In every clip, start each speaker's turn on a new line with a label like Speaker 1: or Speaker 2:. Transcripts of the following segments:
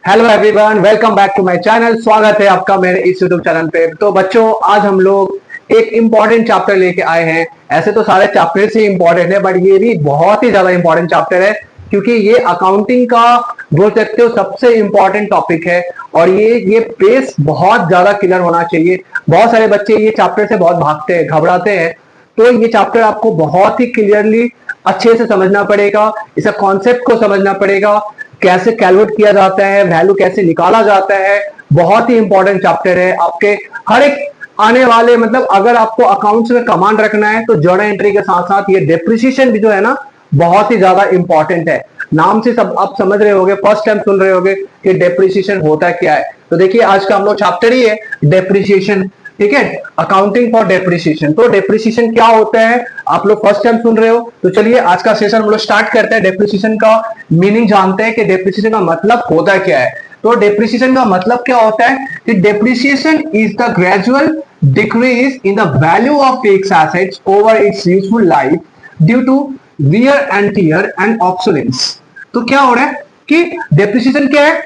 Speaker 1: Hello everyone, welcome back to my channel. स्वागत है आपका मेरे इस यूट्यूब चैनल पे। तो बच्चों, आज हम लोग एक इम्पॉर्टेंट चैप्टर लेके आए हैं। ऐसे तो सारे चैप्टर्स ही इम्पॉर्टेंट है, बट ये भी बहुत ही ज्यादा इम्पॉर्टेंट चैप्टर है क्योंकि ये अकाउंटिंग का बोल सकते हो सबसे इम्पॉर्टेंट टॉपिक है। और ये बेस बहुत ज्यादा क्लियर होना चाहिए। बहुत सारे बच्चे ये चैप्टर से बहुत भागते हैं, घबराते हैं। तो ये चैप्टर आपको बहुत ही क्लियरली अच्छे से समझना पड़ेगा। इसका कॉन्सेप्ट को समझना पड़ेगा, कैसे कैलकुलेट किया जाता है, वैल्यू कैसे निकाला जाता है। बहुत ही इंपॉर्टेंट चैप्टर है आपके हर एक आने वाले, मतलब अगर आपको अकाउंट्स में कमांड रखना है तो जर्नल एंट्री के साथ साथ ये डेप्रिसिएशन भी जो है ना, बहुत ही ज्यादा इंपॉर्टेंट है। नाम से सब आप समझ रहे होगे, फर्स्ट टाइम सुन रहे होगे कि डेप्रिसिएशन होता क्या है। तो देखिए, आज का हम लोग चैप्टर ही है डेप्रिसिएशन। ठीक है, अकाउंटिंग फॉर डेप्रिसिएशन। तो डेप्रिसिएशन क्या होता है, आप लोग फर्स्ट टाइम सुन रहे हो। तो चलिए आज का सेशन हम लोग स्टार्ट करते हैं। डेप्रिसिएशन का मीनिंग जानते हैं कि डेप्रिसिएशन का मतलब होता क्या है। तो डेप्रिसिएशन का मतलब क्या होता है कि depreciation is the gradual decrease in the value of fixed assets over its useful life due to wear and tear and obsolescence. तो क्या हो रहा है कि डेप्रिसिएशन क्या है,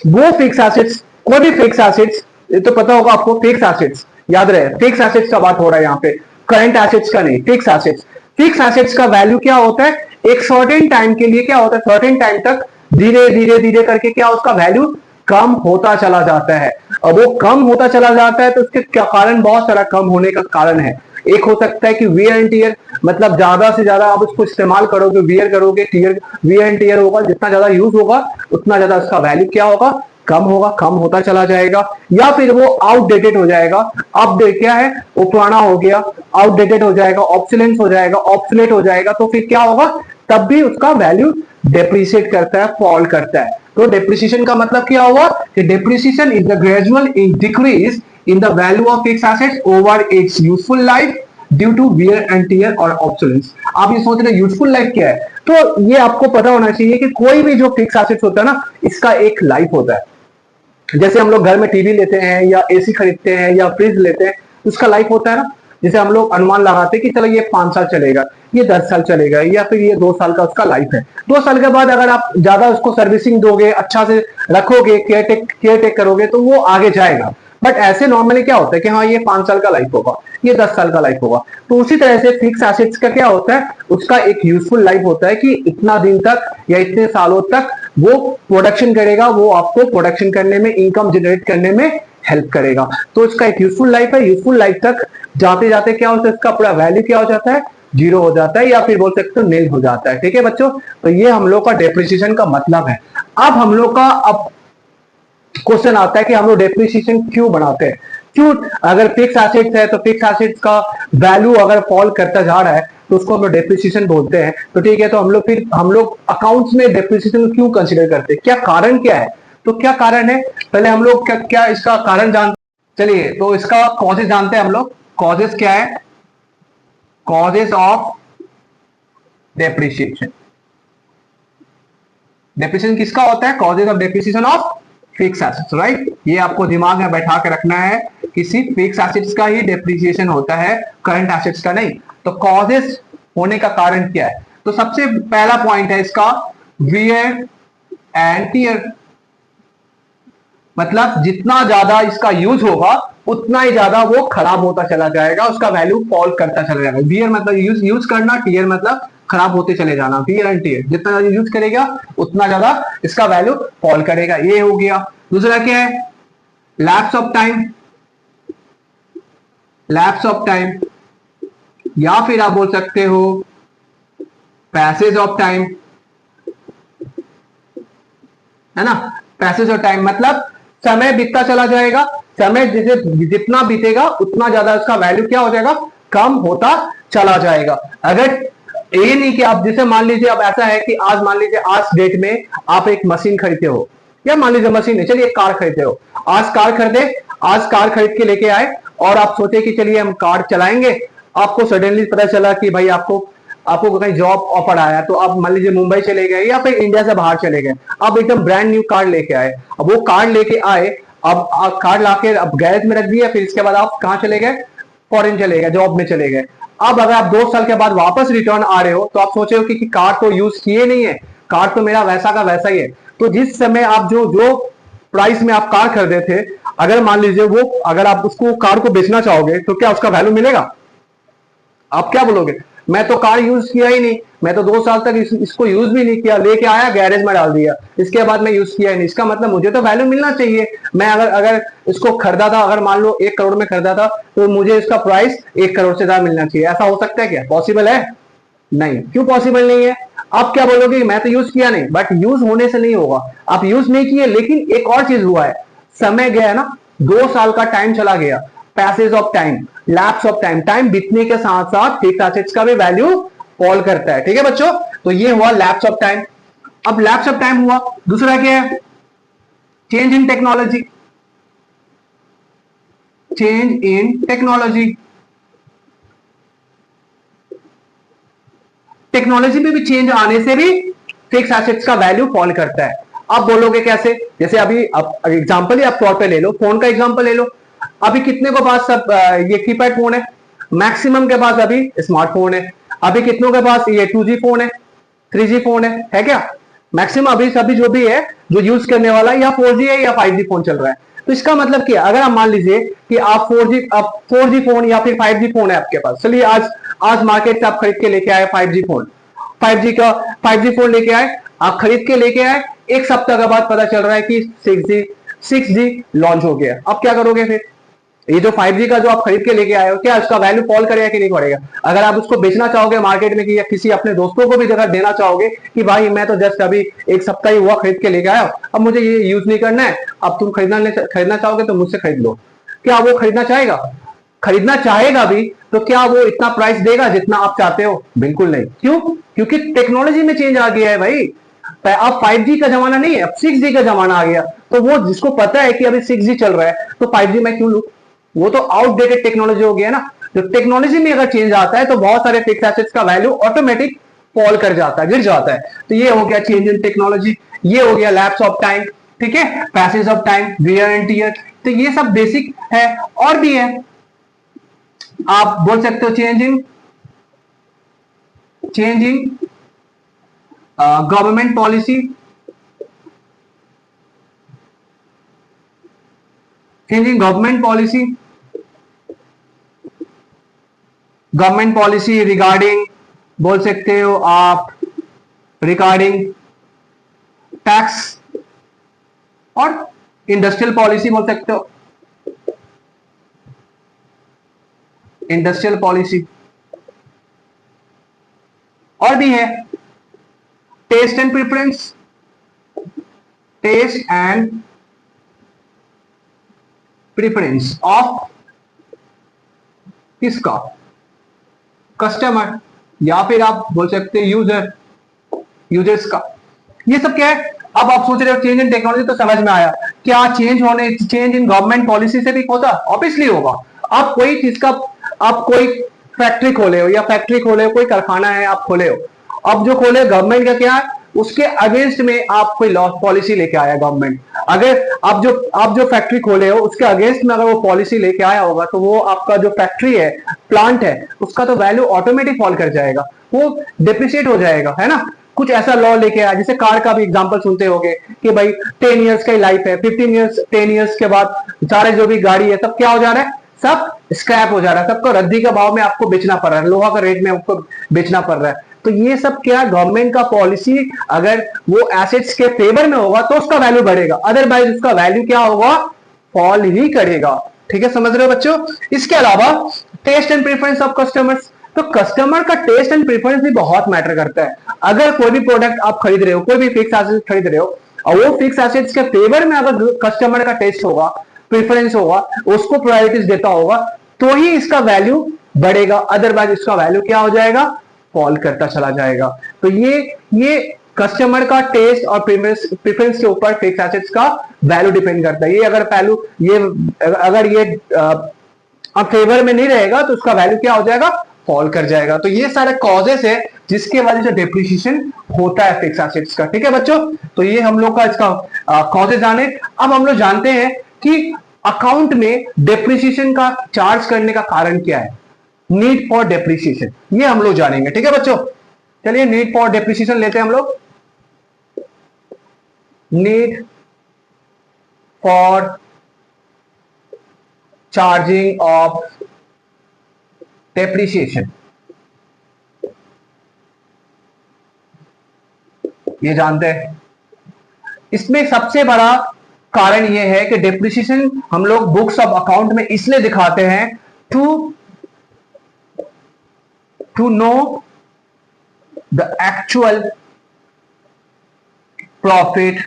Speaker 1: वो फिक्स एसेट्स, कोई भी फिक्स एसेट्स, ये तो पता होगा आपको, फिक्स एसेट्स याद रहे, फिक्स एसेट्स का बात हो रहा है यहाँ पे, करंट एसेट्स का नहीं, फिक्स एसेट्स। फिक्स एसेट्स का वैल्यू क्या होता है, एक सर्टेन टाइम के लिए क्या होता है, सर्टेन टाइम तक धीरे धीरे धीरे करके क्या उसका वैल्यू कम होता चला जाता है। अब वो कम होता चला जाता है तो उसके क्या कारण, बहुत सारा कम होने का कारण है। एक हो सकता है कि वियर एंड टियर, मतलब ज्यादा से ज्यादा आप उसको इस्तेमाल करोगे, वियर करोगे, टियर वियर एंड टियर होगा, जितना ज्यादा यूज होगा उतना ज्यादा उसका वैल्यू क्या होगा, कम होगा, कम होता चला जाएगा। या फिर वो आउटडेटेड हो जाएगा। अपडेट क्या है, वो पुराना हो गया, आउटडेटेड हो जाएगा, ऑब्सोलेंस हो जाएगा, ऑब्सोलेट हो जाएगा। तो फिर क्या होगा, तब भी उसका वैल्यू डेप्रिशिएट करता है, फॉल करता है। तो डेप्रिसिएशन का मतलब क्या हुआ कि depreciation is the gradual decrease in the value of fixed assets over its useful life due to wear and tear और obsolescence। आप ये सोच रहे हैं यूजफुल लाइफ क्या है, तो ये आपको पता होना चाहिए कि कोई भी जो फिक्स एसेट्स होता है ना, इसका एक लाइफ होता है। जैसे हम लोग घर में टीवी लेते हैं या एसी खरीदते हैं या फ्रिज लेते हैं, उसका लाइफ होता है ना। जैसे हम लोग अनुमान लगाते हैं कि चलो ये 5 साल चलेगा, ये 10 साल चलेगा, या फिर ये 2 साल का उसका लाइफ है। 2 साल के बाद अगर आप ज्यादा उसको सर्विसिंग दोगे, अच्छा से रखोगे, केयर टेक करोगे, तो वो आगे जाएगा। बट ऐसे नॉर्मली क्या होता है कि हाँ ये 5 साल का लाइफ होगा, ये 10 साल का लाइफ होगा। तो उसी तरह से फिक्स एसेट्स का क्या होता है, उसका एक यूजफुल लाइफ होता है कि इतना दिन तक या इतने सालों तक वो प्रोडक्शन करेगा, वो आपको प्रोडक्शन करने में, इनकम जनरेट करने में हेल्प करेगा। तो इसका एक यूजफुल लाइफ है। यूजफुल लाइफ तक जाते जाते क्या होता है, इसका पूरा वैल्यू क्या हो जाता है, जीरो हो जाता है, या फिर बोल सकते हो नील हो जाता है। ठीक है बच्चों, तो ये हम लोग का डेप्रिसिएशन का मतलब है। अब हम लोग का अब क्वेश्चन आता है कि हम लोग डेप्रिसिएशन क्यों बनाते हैं, क्यों, अगर फिक्स एसेट्स है तो फिक्स एसेट्स का वैल्यू अगर फॉल करता जा रहा है तो उसको हम लोग डेप्रिसिएशन बोलते हैं। तो ठीक है, तो हम लोग अकाउंट्स में डेप्रिसिएशन क्यों कंसीडर करते हैं, क्या कारण क्या है। तो क्या कारण है, पहले हम लोग क्या इसका कारण जानते, चलिए तो इसका कॉजेस जानते हैं हम लोग। कॉजेस क्या है, कॉजेस ऑफ डेप्रिसिएशन। डेप्रिसिएशन किसका होता है, causes of depreciation of fix assets, right. ये आपको दिमाग में बैठा के रखना है कि सिर्फ फिक्स एसेट्स का ही डेप्रिसिएशन होता है, करंट एसेट्स का नहीं। तो कॉजेस होने का कारण क्या है, तो सबसे पहला पॉइंट है इसका वियर एंड टियर। मतलब जितना ज्यादा इसका यूज होगा उतना ही ज्यादा वो खराब होता चला जाएगा, उसका वैल्यू फॉल करता चला जाएगा। वियर मतलब यूज करना, टियर मतलब खराब होते चले जाना। वियर एंड टियर, जितना ज्यादा यूज करेगा उतना ज्यादा इसका वैल्यू फॉल करेगा। ये हो गया। दूसरा क्या है, lapse of time. Lapse of time, या फिर आप बोल सकते हो पैसेज ऑफ टाइम, है ना। पैसेज ऑफ टाइम मतलब समय बीतता चला जाएगा, समय जितना बीतेगा उतना ज्यादा उसका वैल्यू क्या हो जाएगा, कम होता चला जाएगा। अगर ये नहीं कि आप जैसे मान लीजिए, अब ऐसा है कि आज मान लीजिए, आज डेट में आप एक मशीन खरीदते हो, या मान लीजिए मशीन नहीं, चलिए एक कार खरीदते हो। आज कार खरीदे, आज कार खरीद के लेके आए और आप सोचे कि चलिए हम कार चलाएंगे। आपको सडनली पता चला कि भाई आपको कहीं जॉब ऑफर आया, तो आप मान लीजिए मुंबई चले गए या फिर इंडिया से बाहर चले गए। अब एकदम ब्रांड न्यू कार लेके आए। अब वो कार लेके आए, अब आप कार लाके अब गैरेज में रख दिया, फिर इसके बाद आप कहाँ चले गए, फॉरेन चले गए, जॉब में चले गए। अब अगर आप 2 साल के बाद वापस रिटर्न आ रहे हो तो आप सोचे हो कि कार तो यूज किए नहीं है, कार तो मेरा वैसा का वैसा ही है। तो जिस समय आप जो प्राइस में आप कार खरीदे थे, अगर मान लीजिए वो, अगर आप उसको कार को बेचना चाहोगे तो क्या उसका वैल्यू मिलेगा? आप क्या बोलोगे? मैं तो कार यूज किया ही नहीं, मैं तो 2 साल तक इसको यूज भी नहीं किया, लेके आया गैरेज में डाल दिया, इसके बाद मैं यूज किया ही नहीं। इसका मतलब मुझे तो वैल्यू मिलना चाहिए। मैं अगर अगर इसको खरीदा था, अगर मान लो 1 करोड़ में खरीदा था, तो मुझे इसका प्राइस 1 करोड़ से ज्यादा मिलना चाहिए। ऐसा हो सकता है क्या? पॉसिबल है? नहीं। क्यों पॉसिबल नहीं है? आप क्या बोलोगे? मैं तो यूज किया नहीं, बट यूज होने से नहीं होगा। आप यूज नहीं किए, लेकिन एक और चीज हुआ है, समय गया है ना, 2 साल का टाइम चला गया, passage of time, lapse of time, time बीतने के साथ साथ फिक्स एसेट्स का भी वैल्यू फॉल करता है। ठीक है बच्चों, तो ये हुआ लैप्स ऑफ टाइम। अब लैप्स ऑफ टाइम हुआ, दूसरा क्या है? Change in technology. Change in technology, technology में भी चेंज आने से भी फिक्स एसेट्स का वैल्यू फॉल करता है। आप बोलोगे कैसे? जैसे अभी एग्जांपल ही आप तौर पे ले लो, फोन का एग्जांपल ले लो। अभी कितने को पास सब ये कीपैड फोन है? मैक्सिमम के पास अभी स्मार्टफोन है। अभी कितनों के पास ये 2G फोन है, 3G फोन है क्या? मैक्सिमम अभी सभी जो भी है, जो यूज करने वाला या 4G है या 5G फोन चल रहा है। तो इसका मतलब क्या? अगर आप मान लीजिए कि आप 4G फोन या फिर 5G फोन है आपके पास, चलिए आज मार्केट से आप खरीद के लेके आए 5G फोन, 5G फोन लेके आए, आप खरीद के लेके आए, 1 सप्ताह के बाद पता चल रहा है कि 6G लॉन्च हो गया। अब क्या करोगे फिर? ये जो 5G का जो आप खरीद के लेके आए हो, क्या उसका वैल्यू फॉल करेगा कि नहीं करेगा? अगर आप उसको बेचना चाहोगे मार्केट में, कि या किसी अपने दोस्तों को भी जगह देना चाहोगे कि भाई मैं तो जस्ट अभी 1 सप्ताह ही हुआ खरीद के लेके आया, अब मुझे ये यूज नहीं करना है, अब तुम खरीदना चाहोगे तो मुझसे खरीद लो। क्या वो खरीदना चाहेगा? खरीदना चाहेगा भी, तो क्या वो इतना प्राइस देगा जितना आप चाहते हो? बिल्कुल नहीं। क्यों? क्योंकि टेक्नोलॉजी में चेंज आ गया है भाई। अब 5G का जमाना नहीं है, अब 6G का जमाना आ गया। तो वो जिसको पता है कि अभी 6G चल रहा है, तो 5G मैं क्यों लूं? वो तो आउटडेटेड टेक्नोलॉजी हो गया ना। तो टेक्नोलॉजी में अगर चेंज आता है तो बहुत सारे फिक्स एसेट्स का वैल्यू ऑटोमेटिक फॉल कर जाता है, गिर जाता है। तो ये हो गया चेंज इन टेक्नोलॉजी, ये हो गया लैप्स ऑफ टाइम, ठीक है, passage of time, wear and tier. तो ये सब बेसिक है। और भी है, आप बोल सकते हो changing government policy, changing government policy regarding, बोल सकते हो आप रिगार्डिंग टैक्स, और इंडस्ट्रियल पॉलिसी बोल सकते हो, इंडस्ट्रियल पॉलिसी। और भी है taste and preference, taste and preference of किसका? कस्टमर, या फिर आप बोल सकते हैं यूजर्स का। ये सब क्या है? अब आप सोच रहे हो चेंज इन टेक्नोलॉजी, तो समझ में आया। क्या चेंज इन गवर्नमेंट पॉलिसी से भी होता? ऑब्वियसली होगा। आप कोई चीज का, आप कोई फैक्ट्री खोले हो, या फैक्ट्री खोले हो, कोई कारखाना है आप खोले हो, अब जो खोले गवर्नमेंट का क्या है, उसके अगेंस्ट में आप कोई लॉ पॉलिसी लेके आया गवर्नमेंट। अगर आप जो फैक्ट्री खोले हो उसके अगेंस्ट में अगर वो पॉलिसी लेके आया होगा, तो वो आपका जो फैक्ट्री है, प्लांट है, उसका तो वैल्यू ऑटोमेटिक फॉल कर जाएगा, वो डिप्रिशिएट हो जाएगा, है ना। कुछ ऐसा लॉ लेके आया, जैसे कार का भी एग्जांपल सुनते होंगे कि भाई 10 इयर्स का लाइफ है, 10 इयर्स के बाद सारे जो भी गाड़ी है सब क्या हो जा रहा है, सब स्क्रैप हो जा रहा है, सबको रद्दी का भाव में आपको बेचना पड़ रहा है, लोहा का रेट में आपको बेचना पड़ रहा है। तो ये सब क्या, गवर्नमेंट का पॉलिसी अगर वो एसेट्स के फेवर में होगा तो उसका वैल्यू बढ़ेगा, अदरवाइज उसका वैल्यू क्या होगा, फॉल ही करेगा। ठीक है, समझ रहे हो बच्चों। इसके अलावा taste and preference of customers, तो कस्टमर का टेस्ट एंड प्रेफरेंस भी बहुत मैटर करता है। अगर कोई भी प्रोडक्ट आप खरीद रहे हो, कोई भी फिक्स एसेट खरीद रहे हो, और वो फिक्स एसेट्स के फेवर में अगर कस्टमर का टेस्ट होगा, प्रेफरेंस होगा, उसको प्रायोरिटीज देता होगा, तो ही इसका वैल्यू बढ़ेगा, अदरवाइज इसका वैल्यू क्या हो जाएगा, फॉल करता चला जाएगा। तो ये कस्टमर का टेस्ट और प्रेफरेंस के ऊपर फिक्स एसेट्स का वैल्यू डिपेंड करता है। ये अगर ये फेवर में नहीं रहेगा तो उसका वैल्यू क्या हो जाएगा, फॉल कर जाएगा। तो ये सारे कॉजेस है जिसके वजह से डेप्रिसिएशन होता है फिक्स एसेट्स का। ठीक है बच्चों, तो ये हम लोग का इसका कॉजेस जाने। अब हम लोग जानते हैं कि अकाउंट में डेप्रिसिएशन का चार्ज करने का कारण क्या है, नीड फॉर डेप्रिसिएशन, ये हम लोग जानेंगे। ठीक है बच्चों, चलिए नीड फॉर डेप्रिसिएशन लेते हैं हम लोग। Need for charging of depreciation. ये जानते हैं। इसमें सबसे बड़ा कारण यह है कि डेप्रिसिएशन हम लोग बुक्स ऑफ अकाउंट में इसलिए दिखाते हैं to know the actual profit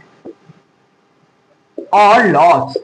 Speaker 1: और लॉस।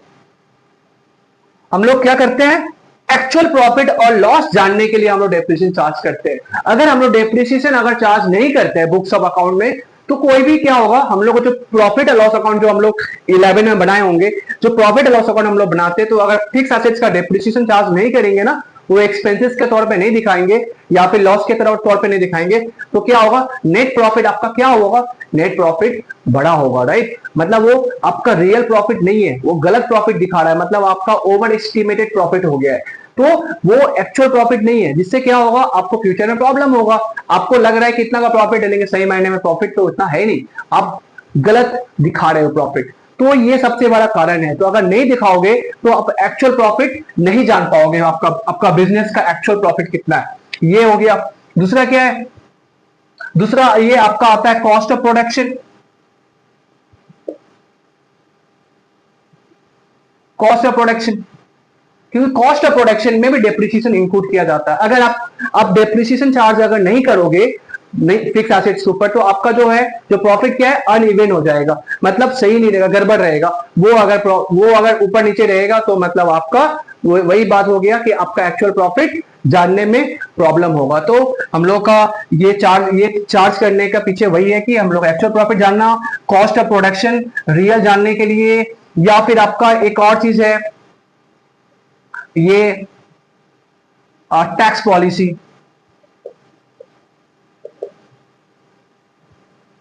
Speaker 1: हम लोग क्या करते हैं, एक्चुअल प्रॉफिट और लॉस जानने के लिए हम लोग डेप्रिसिएशन चार्ज करते हैं। अगर हम लोग डेप्रिसिएशन अगर चार्ज नहीं करते हैं बुक्स ऑफ अकाउंट में, तो कोई भी क्या होगा, हम लोग को जो प्रॉफिट और लॉस अकाउंट जो हम लोग 11 में बनाए होंगे, जो प्रॉफिट और लॉस अकाउंट हम लोग बनाते हैं, तो अगर फिक्स एसेट्स का डेप्रिसिएशन चार्ज नहीं करेंगे ना, वो एक्सपेंसेस के तौर पे नहीं दिखाएंगे या फिर लॉस के तौर पे नहीं दिखाएंगे, तो क्या होगा, नेट प्रॉफिट आपका क्या होगा, नेट प्रॉफिट बड़ा होगा, राइट। मतलब वो आपका रियल प्रॉफिट नहीं है, वो गलत प्रॉफिट दिखा रहा है, मतलब आपका ओवर एस्टिमेटेड प्रॉफिट हो गया है, तो वो एक्चुअल प्रॉफिट नहीं है, जिससे क्या होगा, आपको फ्यूचर में प्रॉब्लम होगा। आपको लग रहा है कितना का प्रॉफिट है, लेकिन सही मायने में प्रॉफिट तो उतना है नहीं, आप गलत दिखा रहे हो प्रॉफिट। तो ये सबसे बड़ा कारण है। तो अगर नहीं दिखाओगे तो आप एक्चुअल प्रॉफिट नहीं जान पाओगे, आपका बिजनेस का एक्चुअल प्रॉफिट कितना है। ये हो गया। दूसरा क्या है, दूसरा ये आपका आता है cost of production. Cost of production, क्योंकि कॉस्ट ऑफ प्रोडक्शन में भी डेप्रिसिएशन इंक्लूड किया जाता है। अगर आप डेप्रिसिएशन चार्ज अगर नहीं करोगे नहीं फिक्स एसेट्स के ऊपर, तो आपका जो है जो प्रॉफिट क्या है, अनइवन हो जाएगा, मतलब सही नहीं रहेगा, गड़बड़ रहेगा। वो अगर ऊपर नीचे रहेगा तो मतलब आपका वही बात हो गया कि आपका एक्चुअल प्रॉफिट जानने में प्रॉब्लम होगा। तो हम लोग का ये चार्ज करने का पीछे वही है कि हम लोग एक्चुअल प्रॉफिट जानना, कॉस्ट ऑफ प्रोडक्शन रियल जानने के लिए, या फिर आपका एक और चीज है ये टैक्स पॉलिसी।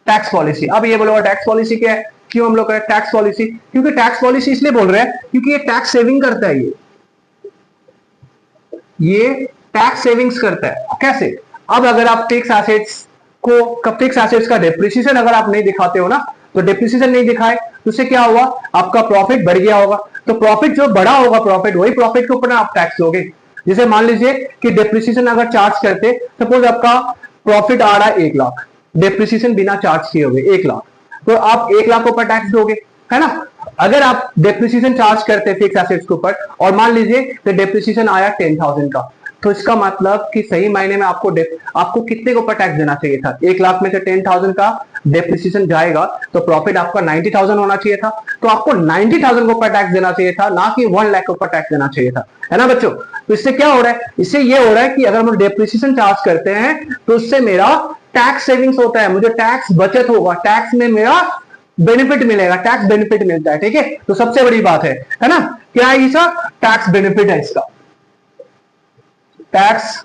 Speaker 1: टैक्स पॉलिसी, अब ये बोलो टैक्स पॉलिसी क्या है, क्यों हम लोग करें टैक्स पॉलिसी, क्योंकि टैक्स पॉलिसी इसलिए बोल रहे हैं क्योंकि ये टैक्स सेविंग करता है। ये टैक्स सेविंग्स करता है। कैसे, अब अगर आप फिक्स एसेट्स का डेप्रिसिएशन अगर आप नहीं दिखाते हो ना, तो डेप्रिसिएशन नहीं दिखाए तो उससे क्या हुआ, आपका प्रॉफिट बढ़ गया होगा। तो प्रॉफिट जो बड़ा होगा, प्रॉफिट वही प्रॉफिट के ऊपर आप टैक्स दोगे। जैसे मान लीजिए कि डेप्रिसिएशन अगर चार्ज करते, सपोज आपका प्रॉफिट आ रहा है 1 लाख, डेप्रिसिएशन बिना चार्ज किए हुए 1 लाख, तो आप 1 लाख के ऊपर टैक्स दोगे, है ना। अगर आप डेप्रिसिएशन चार्ज करते फिक्स एसेट्स के ऊपर और मान लीजिए कि डेप्रिसिएशन आया 10,000 का, तो इसका मतलब कि सही मायने में आपको कितने के ऊपर टैक्स देना चाहिए था, 1 लाख में से 10,000 का डेप्रिसिएशन जाएगा तो प्रॉफिट आपका 90,000 होना चाहिए था। तो आपको 90,000 के ऊपर टैक्स देना चाहिए था, ना कि 1 लाख के ऊपर टैक्स देना चाहिए था, है ना बच्चों। तो इससे क्या हो रहा है, इससे ये हो रहा है कि अगर हम डेप्रिसिएशन चार्ज करते हैं तो उससे मेरा टैक्स सेविंग्स होता है, मुझे टैक्स बचत होगा, टैक्स में मेरा बेनिफिट मिलेगा, टैक्स बेनिफिट मिलता है, ठीक है। तो सबसे बड़ी बात है ना, क्या है इसका टैक्स बेनिफिट है, इसका टैक्स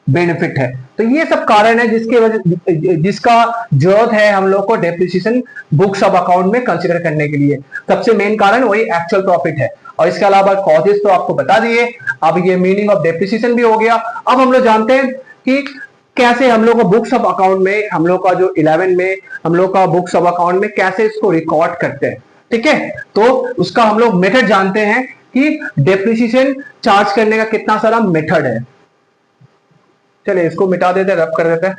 Speaker 1: बेनिफिट है। तो ये सब कारण है जिसका जरूरत है हम लोग को डेप्रिसिएशन बुक्स ऑफ अकाउंट में कंसीडर करने के लिए। सबसे मेन कारण वही एक्चुअल प्रॉफिट है, और इसके अलावा कॉजेस तो आपको बता दिए। अब ये मीनिंग ऑफ डेप्रिसिएशन भी हो गया। अब हम लोग जानते हैं कि कैसे हम लोग को बुक्स ऑफ अकाउंट में, हम लोग का जो 11 में हम लोग का बुक्स ऑफ अकाउंट में कैसे इसको रिकॉर्ड करते हैं, ठीक है। तो उसका हम लोग मेथड जानते हैं कि डेप्रिसिएशन चार्ज करने का कितना सारा मेथड है। चलिए इसको मिटा देते हैं, रब कर देते हैं।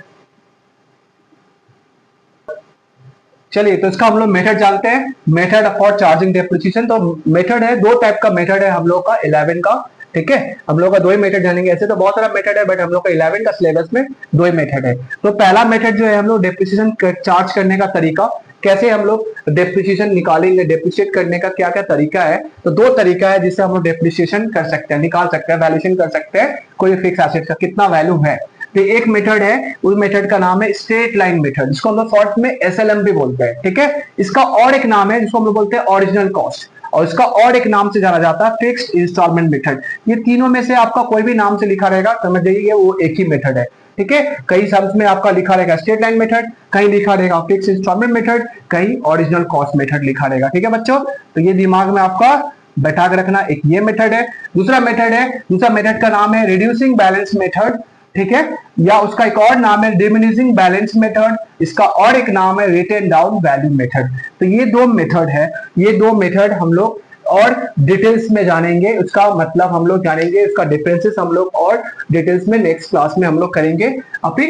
Speaker 1: चलिए तो इसका हम लोग मेथड जानते हैं, मेथड फॉर चार्जिंग डेप्रिसिएशन। तो मेथड है, 2 टाइप का मेथड है हम लोग का 11 का, ठीक है। हम लोग का 2 ही मेथड जानेंगे, ऐसे तो बहुत सारा मेथड है, बट हम लोग का 11 का सिलेबस में 2 ही मेथड है। तो पहला मेथड जो है हम लोग डेप्रिसिएशन चार्ज करने का तरीका, कैसे हम लोग डेप्रिसिएशन निकालेंगे, डेप्रिशिएट करने का क्या क्या तरीका है। तो 2 तरीका है जिससे हम लोग डेप्रिसिएशन कर सकते हैं, निकाल सकते हैं, वैल्यूएशन कर सकते हैं कोई फिक्स एसेट का कितना वैल्यू है। तो एक मेथड है, उस मेथड का नाम है स्ट्रेट लाइन मेथड, जिसको हम लोग शॉर्ट में SLM भी बोलते हैं, ठीक है। इसका और एक नाम है जिसको हम लोग बोलते हैं ओरिजिनल कॉस्ट, और इसका और एक नाम से जाना जाता है फिक्स्ड इंस्टॉलमेंट मेथड। ये तीनों में से आपका कोई भी नाम से लिखा रहेगा, समझ जाइए वो एक ही मेथड है, ठीक है। कई शब्द में आपका लिखा रहेगा स्ट्रेट लाइन मेथड, कहीं लिखा रहेगा फिक्स्ड इंस्टॉलमेंट मेथड, कहीं ओरिजिनल कॉस्ट मेथड लिखा रहेगा, ठीक है बच्चों। तो ये दिमाग में आपका बैठा के रखना, एक ये मेथड है। दूसरा मेथड का नाम है रिड्यूसिंग बैलेंस मेथड, ठीक है, या उसका एक और नाम है डिमिनिशिंग बैलेंस मेथड, इसका और एक नाम है रिटन डाउन वैल्यू मेथड। तो ये दो मेथड है, ये दो मेथड हम लोग और डिटेल्स में जानेंगे, उसका मतलब हम लोग जानेंगे, उसका डिफरेंसेस हम लोग और डिटेल्स में नेक्स्ट क्लास में हम लोग करेंगे। अभी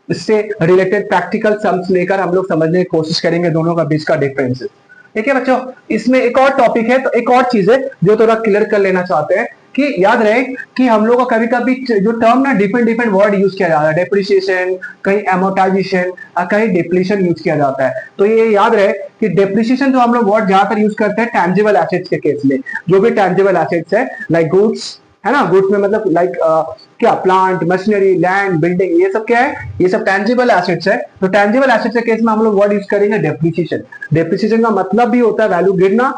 Speaker 1: इससे रिलेटेड प्रैक्टिकल सम्स लेकर हम लोग समझने की कोशिश करेंगे दोनों का बीच का डिफरेंसेस। ठीक है बच्चों, इसमें एक और टॉपिक है, तो एक और चीज है जो थोड़ा क्लियर कर लेना चाहते हैं कि याद रहे कि हम लोग का कभी कभी जो टर्म ना डिफरेंट डिफरेंट वर्ड यूज किया जाता है, डेप्रिसिएशन, कहीं एमोर्टाइजेशन और कहीं डिप्लीशन यूज किया जाता है। तो ये याद रहे कि डेप्रिसिएशन जो हम लोग वर्ड ज्यादातर यूज करते हैं टैंजिबल एसेट्स के केस में, जो भी टैंजिबल एसेट्स है लाइक गुड्स, है ना, गुड्स में मतलब लाइक क्या प्लांट, मशीनरी, लैंड, बिल्डिंग, ये सब क्या है, ये सब टैंजिबल एसेट्स है। तो टैंजिबल एसेट्स के केस में हम लोग वर्ड यूज करेंगे डेप्रिसिएशन। डेप्रिसिएशन का मतलब भी होता है वैल्यू गिरना,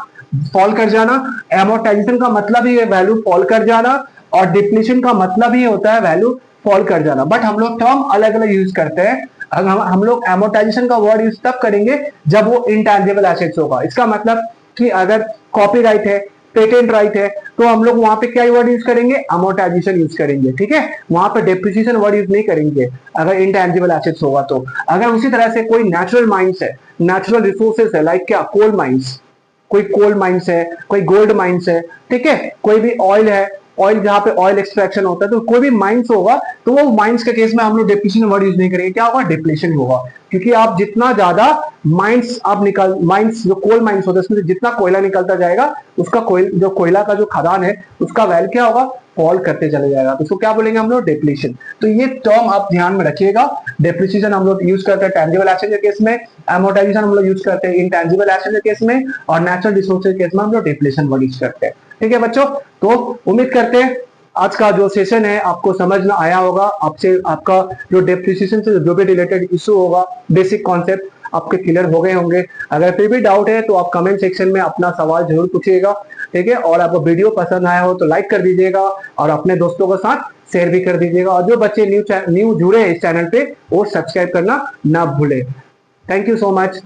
Speaker 1: फॉल कर जाना। एमोर्टाइजेशन का मतलब ही है वैल्यू फॉल कर जाना, और डिप्लीशन का मतलब ही होता है वैल्यू फॉल कर जाना। बट हम लोग टर्म अलग अलग यूज करते हैं। हम लोग एमोर्टाइजेशन का वर्ड यूज तब करेंगे जब वो इनटैंजिबल एसेट्स होगा। इसका मतलब कि अगर कॉपीराइट है, पेटेंट राइट है, तो हम लोग वहां पे क्या वर्ड यूज करेंगे, अमोर्टाइजेशन यूज करेंगे। ठीक है, वहां पे डेप्रिसिएशन वर्ड यूज नहीं करेंगे अगर इनटैंजिबल एसेट्स होगा तो। अगर उसी तरह से कोई नेचुरल माइंस है, नेचुरल रिसोर्सेज है, लाइक क्या कोल माइंस, कोई कोल माइंस है, कोई गोल्ड माइंस है, ठीक है, कोई भी ऑयल है, ऑयल जहां पे ऑयल एक्सट्रैक्शन होता है, तो कोई भी माइंस होगा तो वो माइंस के केस में हम लोग डेप्रिसिएशन वर्ड यूज नहीं करेंगे, क्या होगा, डिप्लेशन होगा। क्योंकि आप जितना ज्यादा माइंस आप निकल, माइंस जो कोल माइंस होता है उसमें जितना कोयला निकलता जाएगा, उसका जो कोयला का जो खदान है उसका वैल्यू क्या होगा, फॉल करते चले जाएगा। तो उसको क्या बोलेंगे हम लोग, डिप्लीशन। तो ये टर्म आप ध्यान में रखिएगा। डेप्रिसिएशन हम लोग यूज करते हैं टैंजिबल एसेट के केस में, एमोर्टाइजेशन हम लोग यूज करते हैं इनटैंजिबल एसेट के केस में, और नेचुरल रिसोर्सेज के केस में हम लोग डिप्लीशन वर्ड यूज करते हैं। ठीक है बच्चों, तो उम्मीद करते हैं आज का जो सेशन है आपको समझ में आया होगा। आपसे आपका जो डेप्रिसिएशन से जो भी रिलेटेड इशू होगा, बेसिक कॉन्सेप्ट आपके क्लियर हो गए होंगे। अगर फिर भी डाउट है तो आप कमेंट सेक्शन में अपना सवाल जरूर पूछिएगा। ठीक है, और आपको वीडियो पसंद आया हो तो लाइक कर दीजिएगा और अपने दोस्तों के साथ शेयर भी कर दीजिएगा। और जो बच्चे न्यू जुड़े हैं इस चैनल पे वो सब्सक्राइब करना ना भूले। Thank you so much.